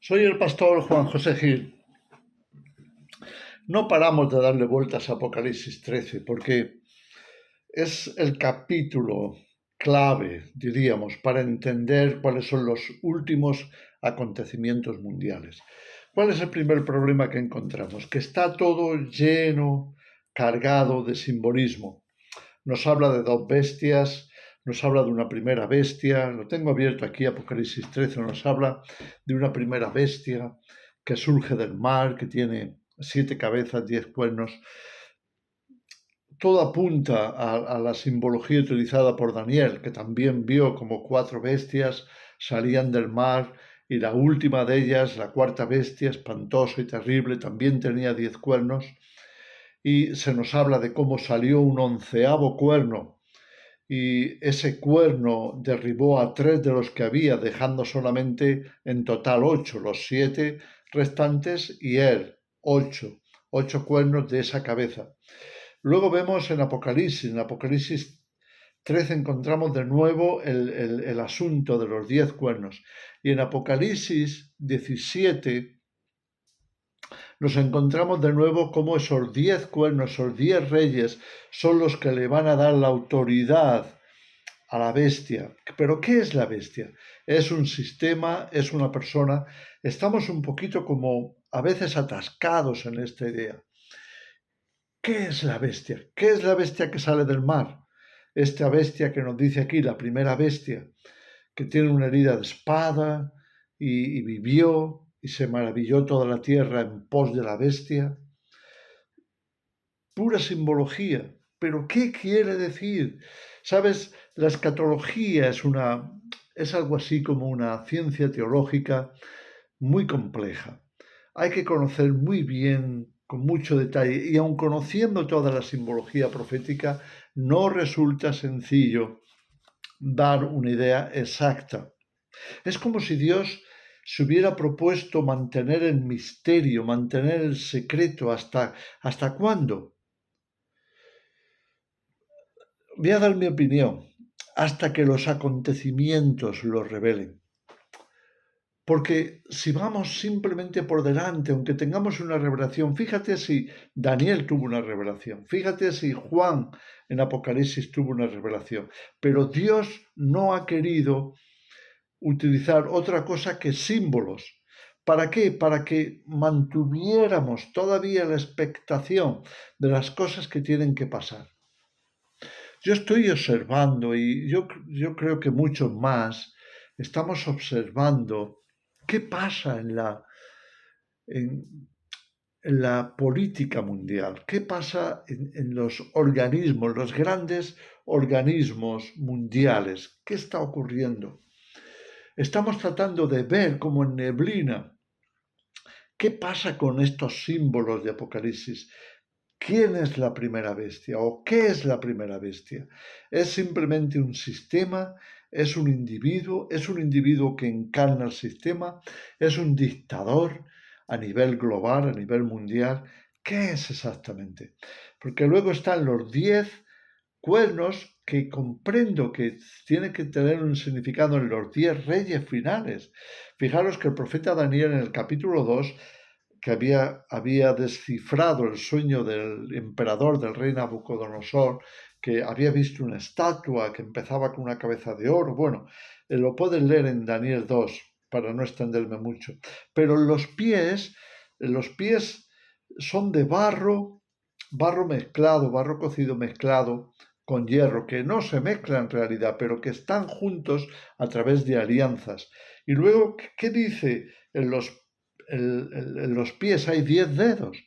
Soy el pastor Juan José Gil. No paramos de darle vueltas a Apocalipsis 13 porque es el capítulo clave, diríamos, para entender cuáles son los últimos acontecimientos mundiales. ¿Cuál es el primer problema que encontramos? Que está todo lleno, cargado de simbolismo. Nos habla de dos bestias, nos habla de una primera bestia, lo tengo abierto aquí, Apocalipsis 13, nos habla de una primera bestia que surge del mar, que tiene 7 cabezas, 10 cuernos. Todo apunta a la simbología utilizada por Daniel, que también vio como 4 bestias salían del mar y la última de ellas, la cuarta bestia, espantosa y terrible, también tenía 10 cuernos. Y se nos habla de cómo salió un 11º cuerno y ese cuerno derribó a 3 de los que había, dejando solamente en total 8, los 7 restantes y él, 8 cuernos de esa cabeza. Luego vemos en Apocalipsis 13 encontramos de nuevo el asunto de los 10 cuernos. Y en Apocalipsis 17 nos encontramos de nuevo como esos 10 cuernos, esos 10 reyes, son los que le van a dar la autoridad a la bestia. ¿Pero qué es la bestia? ¿Es un sistema? ¿Es una persona? Estamos un poquito como a veces atascados en esta idea. ¿Qué es la bestia? ¿Qué es la bestia que sale del mar? Esta bestia que nos dice aquí, la primera bestia, que tiene una herida de espada y vivió y se maravilló toda la tierra en pos de la bestia. Pura simbología. ¿Pero qué quiere decir? ¿Sabes? La escatología es algo así como una ciencia teológica muy compleja. Hay que conocer muy bien, con mucho detalle, y aun conociendo toda la simbología profética, no resulta sencillo dar una idea exacta. Es como si Dios se hubiera propuesto mantener el misterio, mantener el secreto. ¿Hasta cuándo? Voy a dar mi opinión. Hasta que los acontecimientos lo revelen. Porque si vamos simplemente por delante, aunque tengamos una revelación, fíjate si Daniel tuvo una revelación, fíjate si Juan en Apocalipsis tuvo una revelación, pero Dios no ha querido utilizar otra cosa que símbolos. ¿Para qué? Para que mantuviéramos todavía la expectación de las cosas que tienen que pasar. Yo estoy observando y yo creo que muchos más estamos observando qué pasa en la política mundial, qué pasa en los organismos, los grandes organismos mundiales, qué está ocurriendo. Estamos tratando de ver como en neblina qué pasa con estos símbolos de Apocalipsis. ¿Quién es la primera bestia o qué es la primera bestia? ¿Es simplemente un sistema? ¿Es un individuo que encarna el sistema? ¿Es un dictador a nivel global, a nivel mundial? ¿Qué es exactamente? Porque luego están los 10 cuernos que comprendo que tiene que tener un significado en los 10 reyes finales. Fijaros que el profeta Daniel en el capítulo 2 que había descifrado el sueño del emperador, del rey Nabucodonosor, que había visto una estatua que empezaba con una cabeza de oro. Bueno, lo pueden leer en Daniel 2, para no extenderme mucho. Pero los pies son de barro mezclado, barro cocido mezclado con hierro, que no se mezcla en realidad, pero que están juntos a través de alianzas. Y luego, ¿qué dice en los pies? Hay 10 dedos.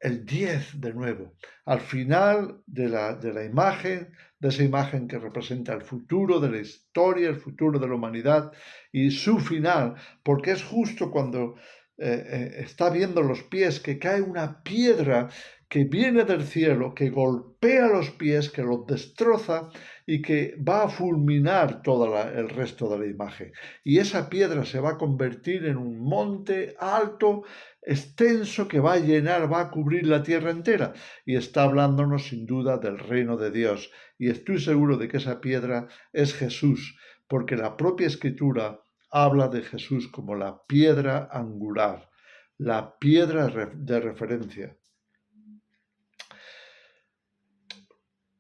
El 10 de nuevo. Al final de la imagen, de esa imagen que representa el futuro de la historia, el futuro de la humanidad y su final, porque es justo cuando está viendo los pies que cae una piedra que viene del cielo, que golpea los pies, que los destroza y que va a fulminar todo el resto de la imagen. Y esa piedra se va a convertir en un monte alto, extenso, que va a llenar, va a cubrir la tierra entera. Y está hablándonos sin duda del reino de Dios. Y estoy seguro de que esa piedra es Jesús, porque la propia Escritura habla de Jesús como la piedra angular, la piedra de referencia.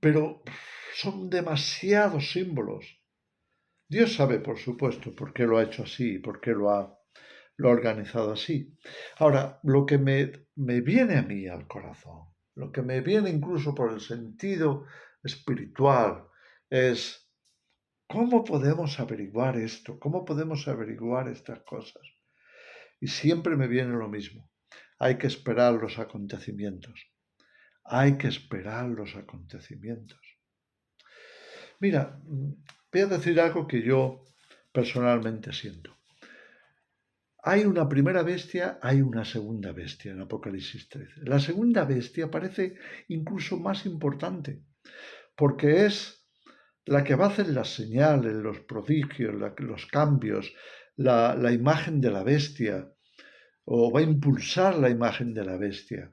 Pero son demasiados símbolos. Dios sabe, por supuesto, por qué lo ha hecho así, por qué lo ha organizado así. Ahora, lo que me viene a mí al corazón, lo que me viene incluso por el sentido espiritual, es ¿cómo podemos averiguar esto? ¿Cómo podemos averiguar estas cosas? Y siempre me viene lo mismo. Hay que esperar los acontecimientos. Hay que esperar los acontecimientos. Mira, voy a decir algo que yo personalmente siento. Hay una primera bestia, hay una segunda bestia en Apocalipsis 13. La segunda bestia parece incluso más importante, porque es la que va a hacer las señales, los prodigios, los cambios, la imagen de la bestia, o va a impulsar la imagen de la bestia,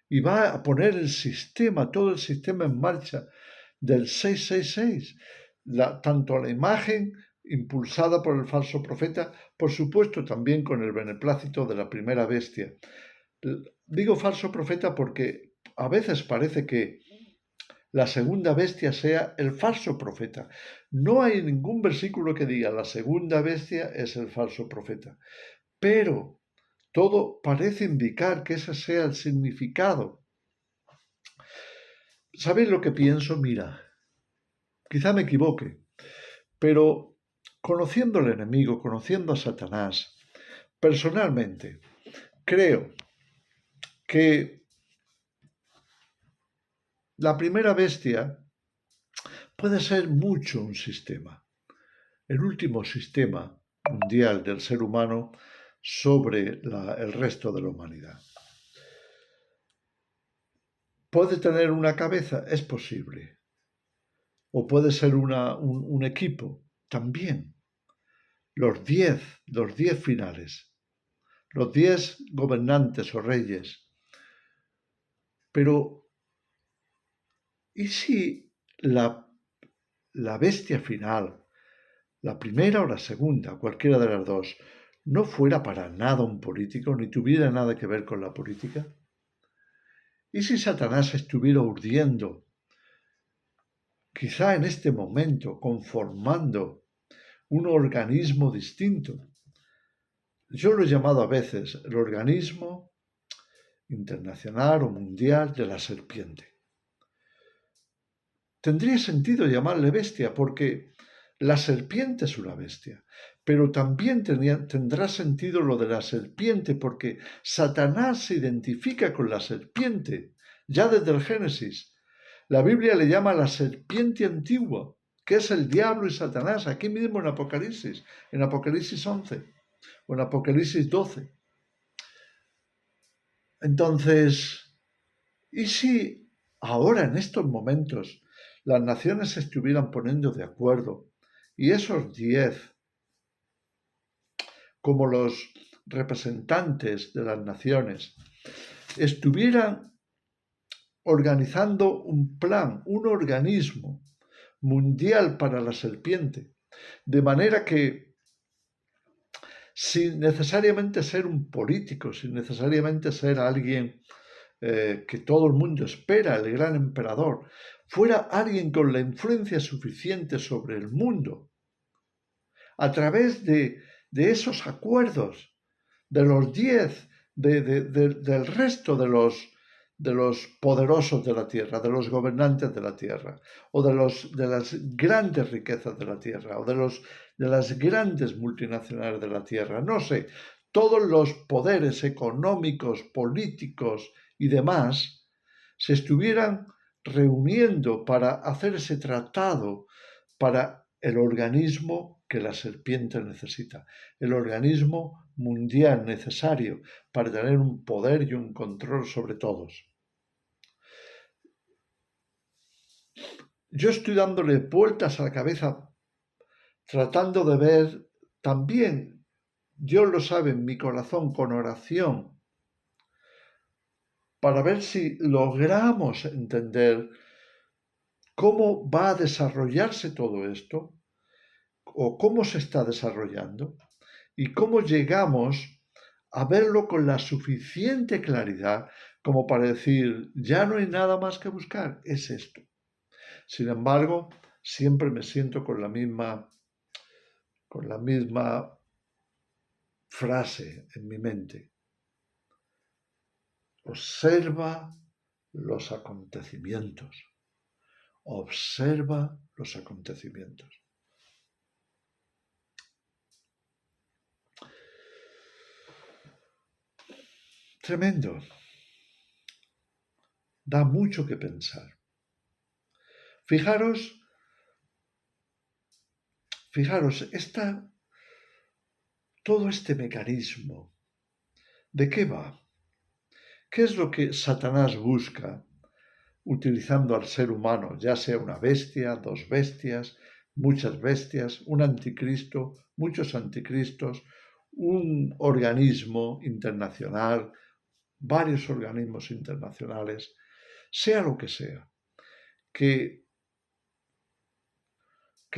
y va a poner el sistema, todo el sistema en marcha del 666, tanto la imagen impulsada por el falso profeta, por supuesto también con el beneplácito de la primera bestia. Digo falso profeta porque a veces parece que la segunda bestia sea el falso profeta. No hay ningún versículo que diga la segunda bestia es el falso profeta, pero todo parece indicar que ese sea el significado. ¿Sabéis lo que pienso? Mira, quizá me equivoque, pero conociendo al enemigo, conociendo a Satanás, personalmente, creo que la primera bestia puede ser mucho un sistema, el último sistema mundial del ser humano sobre el resto de la humanidad. ¿Puede tener una cabeza? Es posible. ¿O puede ser un equipo? También. Los 10 finales, los 10 gobernantes o reyes. Pero, ¿y si la bestia final, la primera o la segunda, cualquiera de las dos, no fuera para nada un político, ni tuviera nada que ver con la política? ¿Y si Satanás estuviera urdiendo, quizá en este momento, conformando un organismo distinto? Yo lo he llamado a veces el organismo internacional o mundial de la serpiente. Tendría sentido llamarle bestia porque la serpiente es una bestia, pero también tendrá sentido lo de la serpiente porque Satanás se identifica con la serpiente ya desde el Génesis. La Biblia le llama la serpiente antigua, que es el diablo y Satanás, aquí mismo en Apocalipsis 11 o en Apocalipsis 12. Entonces, ¿y si ahora en estos momentos las naciones se estuvieran poniendo de acuerdo y esos 10, como los representantes de las naciones, estuvieran organizando un plan, un organismo mundial para la serpiente, de manera que sin necesariamente ser un político, sin necesariamente ser alguien que todo el mundo espera, el gran emperador, fuera alguien con la influencia suficiente sobre el mundo, a través de esos acuerdos, de los 10, del resto de los poderosos de la tierra, de los gobernantes de la tierra, o de las grandes riquezas de la tierra, o de las grandes multinacionales de la tierra, no sé, todos los poderes económicos, políticos y demás, se estuvieran reuniendo para hacer ese tratado para el organismo que la serpiente necesita, el organismo mundial necesario para tener un poder y un control sobre todos. Yo estoy dándole vueltas a la cabeza, tratando de ver también, Dios lo sabe, en mi corazón, con oración, para ver si logramos entender cómo va a desarrollarse todo esto o cómo se está desarrollando y cómo llegamos a verlo con la suficiente claridad como para decir, ya no hay nada más que buscar, es esto. Sin embargo, siempre me siento con la misma frase en mi mente. Observa los acontecimientos. Observa los acontecimientos. Tremendo. Da mucho que pensar. Fijaros, todo este mecanismo, ¿de qué va? ¿Qué es lo que Satanás busca utilizando al ser humano, ya sea una bestia, dos bestias, muchas bestias, un anticristo, muchos anticristos, un organismo internacional, varios organismos internacionales, sea lo que sea, que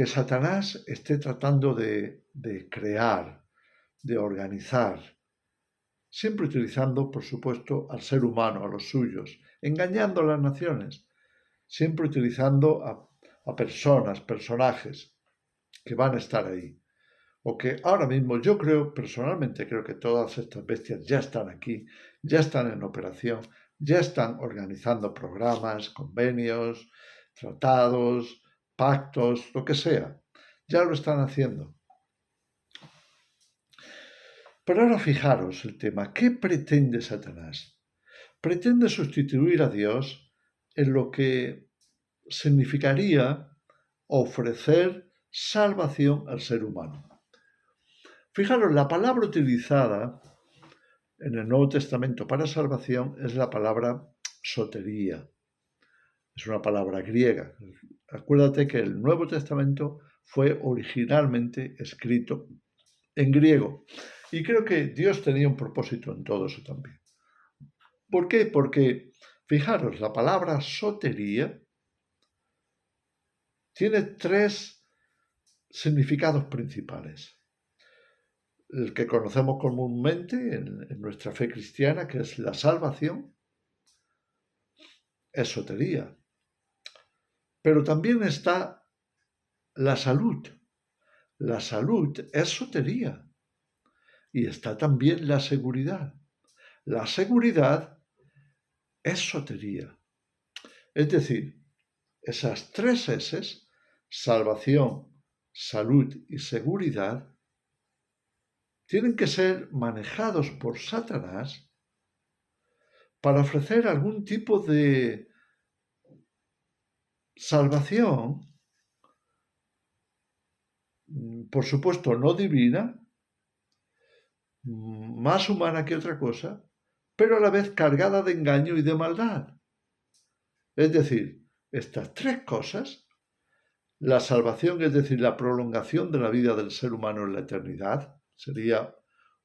Satanás esté tratando de crear, de organizar, siempre utilizando, por supuesto, al ser humano, a los suyos, engañando a las naciones, siempre utilizando a personas, personajes que van a estar ahí. O que ahora mismo yo personalmente creo que todas estas bestias ya están aquí, ya están en operación, ya están organizando programas, convenios, tratados, pactos, lo que sea. Ya lo están haciendo. Pero ahora fijaros el tema, ¿qué pretende Satanás? Pretende sustituir a Dios en lo que significaría ofrecer salvación al ser humano. Fijaros, la palabra utilizada en el Nuevo Testamento para salvación es la palabra sotería. Es una palabra griega. Acuérdate que el Nuevo Testamento fue originalmente escrito en griego. Y creo que Dios tenía un propósito en todo eso también. ¿Por qué? Porque, fijaros, la palabra sotería tiene tres significados principales. El que conocemos comúnmente en nuestra fe cristiana, que es la salvación, es sotería. Pero también está la salud. La salud es sotería. Y está también la seguridad. La seguridad es sotería. Es decir, esas tres S's, salvación, salud y seguridad, tienen que ser manejados por Satanás para ofrecer algún tipo de salvación, por supuesto no divina, más humana que otra cosa, pero a la vez cargada de engaño y de maldad. Es decir, estas tres cosas, la salvación, es decir, la prolongación de la vida del ser humano en la eternidad, sería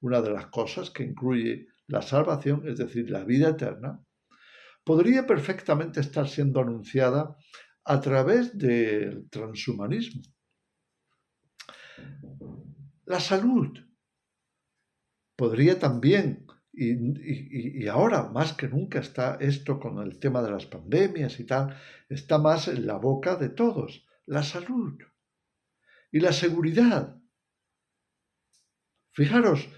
una de las cosas que incluye la salvación, es decir, la vida eterna, podría perfectamente estar siendo anunciada a través del transhumanismo. La salud podría también, y ahora más que nunca está esto con el tema de las pandemias y tal, está más en la boca de todos, la salud y la seguridad. Fijaros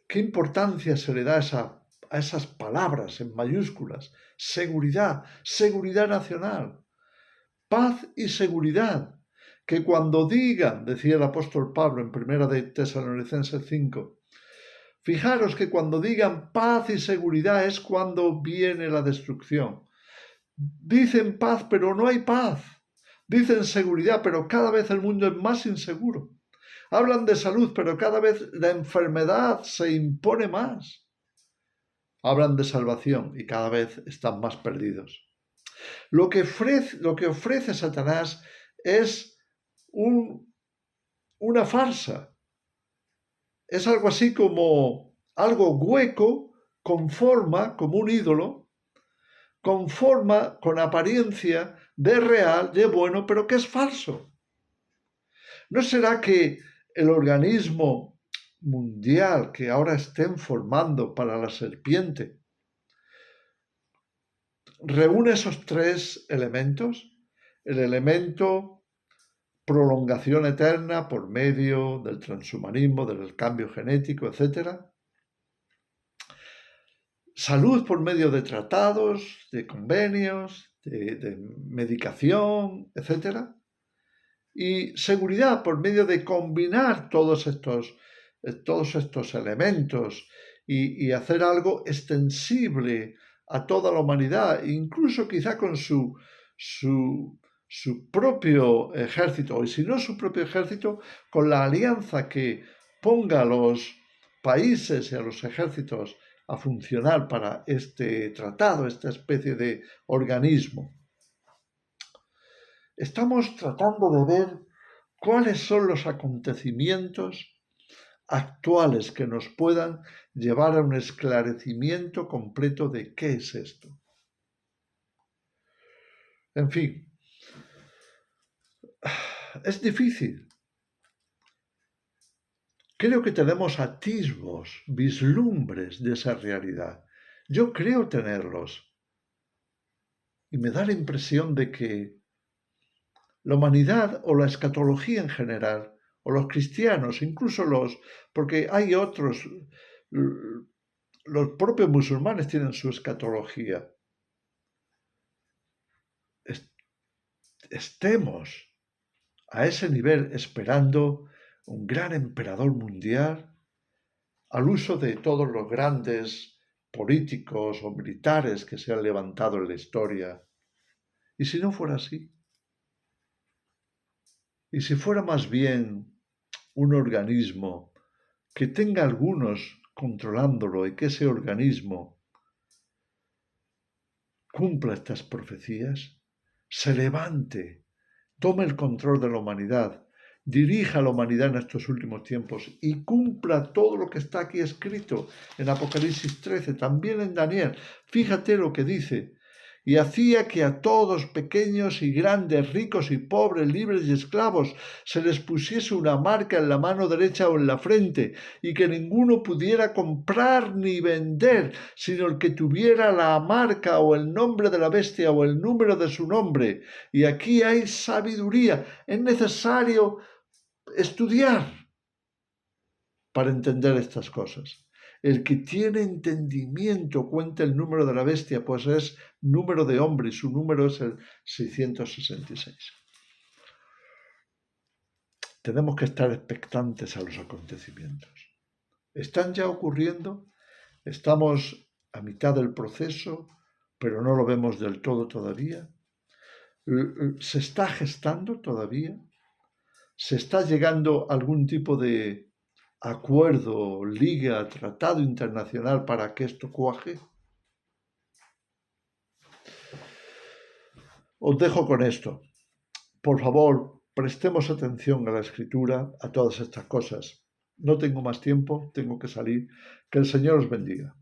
qué importancia se le da a esas palabras en mayúsculas. Seguridad, seguridad nacional, paz y seguridad. Que cuando digan, decía el apóstol Pablo en 1 de Tesalonicenses 5, fijaros que cuando digan paz y seguridad es cuando viene la destrucción. Dicen paz, pero no hay paz. Dicen seguridad, pero cada vez el mundo es más inseguro. Hablan de salud, pero cada vez la enfermedad se impone más. Hablan de salvación y cada vez están más perdidos. Lo que ofrece Satanás es una farsa. Es algo así como algo hueco, con forma, como un ídolo, con forma, con apariencia de real, de bueno, pero que es falso. ¿No será que el organismo mundial que ahora estén formando para la serpiente reúne esos tres elementos? El elemento prolongación eterna por medio del transhumanismo, del cambio genético, etc. Salud por medio de tratados, de convenios, de medicación, etc. Y seguridad por medio de combinar todos estos elementos y hacer algo extensible a toda la humanidad, incluso quizá con su propio ejército, y si no su propio ejército, con la alianza que ponga a los países y a los ejércitos a funcionar para este tratado, esta especie de organismo. Estamos tratando de ver cuáles son los acontecimientos actuales que nos puedan llevar a un esclarecimiento completo de qué es esto. En fin, es difícil. Creo que tenemos atisbos, vislumbres de esa realidad. Yo creo tenerlos. Y me da la impresión de que la humanidad o la escatología en general, o los cristianos, incluso porque hay otros, los propios musulmanes tienen su escatología. Estemos a ese nivel esperando un gran emperador mundial al uso de todos los grandes políticos o militares que se han levantado en la historia. ¿Y si no fuera así? ¿Y si fuera más bien un organismo que tenga algunos controlándolo y que ese organismo cumpla estas profecías, se levante, tome el control de la humanidad, dirija a la humanidad en estos últimos tiempos y cumpla todo lo que está aquí escrito en Apocalipsis 13, también en Daniel? Fíjate lo que dice: y hacía que a todos, pequeños y grandes, ricos y pobres, libres y esclavos, se les pusiese una marca en la mano derecha o en la frente, y que ninguno pudiera comprar ni vender, sino el que tuviera la marca o el nombre de la bestia o el número de su nombre. Y aquí hay sabiduría. Es necesario estudiar para entender estas cosas. El que tiene entendimiento cuenta el número de la bestia, pues es número de hombre y su número es el 666. Tenemos que estar expectantes a los acontecimientos. ¿Están ya ocurriendo? ¿Estamos a mitad del proceso, pero no lo vemos del todo todavía? ¿Se está gestando todavía? ¿Se está llegando a algún tipo de acuerdo, liga, tratado internacional para que esto cuaje? Os dejo con esto. Por favor, prestemos atención a la escritura, a todas estas cosas. No tengo más tiempo, tengo que salir. Que el Señor os bendiga.